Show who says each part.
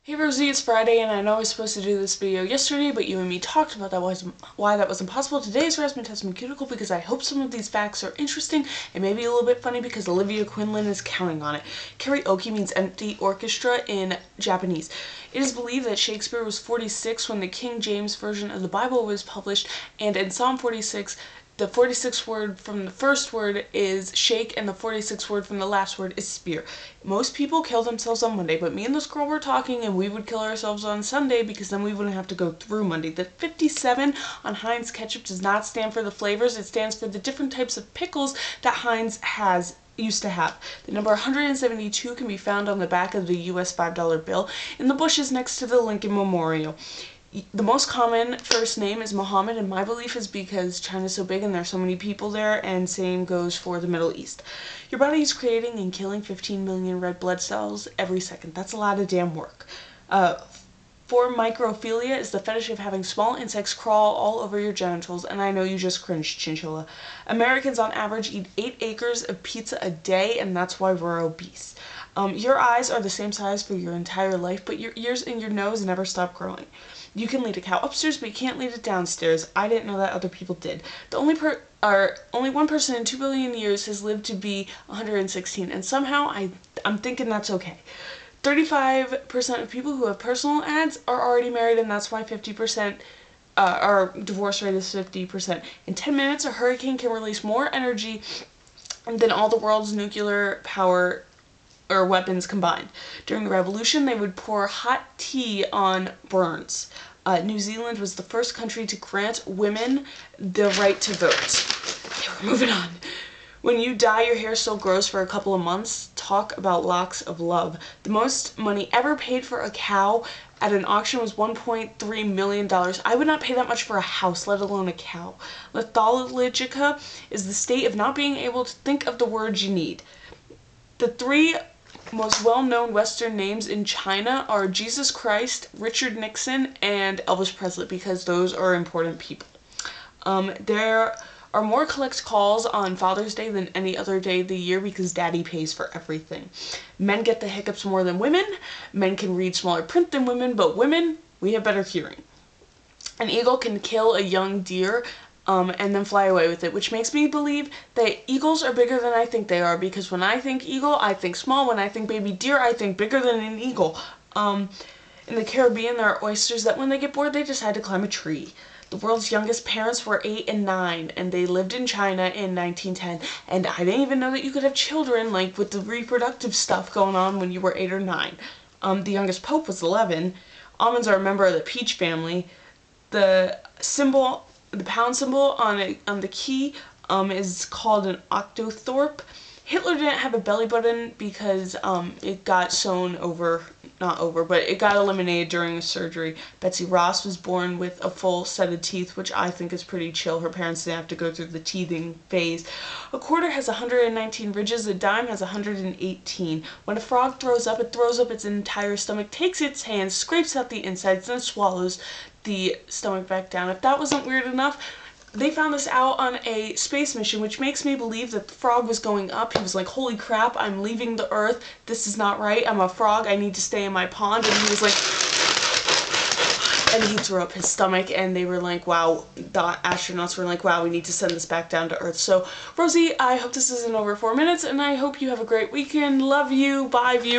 Speaker 1: Hey Rosie, it's Friday and I know I was supposed to do this video yesterday, but you and me talked about why that wasn't possible. Today is Rasmussen Cuticle because I hope some of these facts are interesting and maybe a little bit funny because Olivia Quinlan is counting on it. Karaoke means empty orchestra in Japanese. It is believed that Shakespeare was 46 when the King James Version of the Bible was published, and in Psalm 46, the 46th word from the first word is shake, and the 46th word from the last word is spear. Most people kill themselves on Monday, but me and this girl were talking and we would kill ourselves on Sunday because then we wouldn't have to go through Monday. The 57 on Heinz ketchup does not stand for the flavors, it stands for the different types of pickles that Heinz used to have. The number 172 can be found on the back of the US $5 bill in the bushes next to the Lincoln Memorial. The most common first name is Muhammad, and my belief is because China's so big and there's so many people there, and same goes for the Middle East. Your body is creating and killing 15 million red blood cells every second. That's a lot of damn work. Microphilia is the fetish of having small insects crawl all over your genitals, and I know you just cringed, chinchilla. Americans on average eat 8 acres of pizza a day, and that's why we're obese. Your eyes are the same size for your entire life, but your ears and your nose never stop growing. You can lead a cow upstairs, but you can't lead it downstairs. I didn't know that, other people did. Only one person in 2 billion years has lived to be 116, and somehow I'm thinking that's okay. 35% of people who have personal ads are already married, and that's why 50% our divorce rate is 50%. In 10 minutes, a hurricane can release more energy than all the world's nuclear power or weapons combined. During the revolution, they would pour hot tea on burns. New Zealand was the first country to grant women the right to vote. Okay, we're moving on. When you die, your hair still grows for a couple of months. Talk about locks of love. The most money ever paid for a cow at an auction was $1.3 million. I would not pay that much for a house, let alone a cow. Lethargica is the state of not being able to think of the words you need. The 3 most well-known Western names in China are Jesus Christ, Richard Nixon, and Elvis Presley, because those are important people. There are more collect calls on Father's Day than any other day of the year because Daddy pays for everything. Men get the hiccups more than women. Men can read smaller print than women, but women, we have better hearing. An eagle can kill a young deer and then fly away with it, which makes me believe that eagles are bigger than I think they are, because when I think eagle, I think small. When I think baby deer, I think bigger than an eagle. In the Caribbean, there are oysters that when they get bored, they decide to climb a tree. The world's youngest parents were 8 and 9, and they lived in China in 1910, and I didn't even know that you could have children, like, with the reproductive stuff going on when you were 8 or 9. The youngest pope was 11. Almonds are a member of the peach family. The pound symbol on the key is called an octothorpe. Hitler didn't have a belly button because it got it got eliminated during a surgery. Betsy Ross was born with a full set of teeth, which I think is pretty chill. Her parents didn't have to go through the teething phase. A quarter has 119 ridges, a dime has 118. When a frog throws up, it throws up its entire stomach, takes its hands, scrapes out the insides, then swallows the stomach back down. If that wasn't weird enough, they found this out on a space mission, which makes me believe that the frog was going up. He was like, holy crap, I'm leaving the Earth. This is not right. I'm a frog. I need to stay in my pond. And he was like, and he threw up his stomach, and they were like, wow, the astronauts were like, wow, we need to send this back down to Earth. So, Rosie, I hope this isn't over 4 minutes, and I hope you have a great weekend. Love you. Bye, view.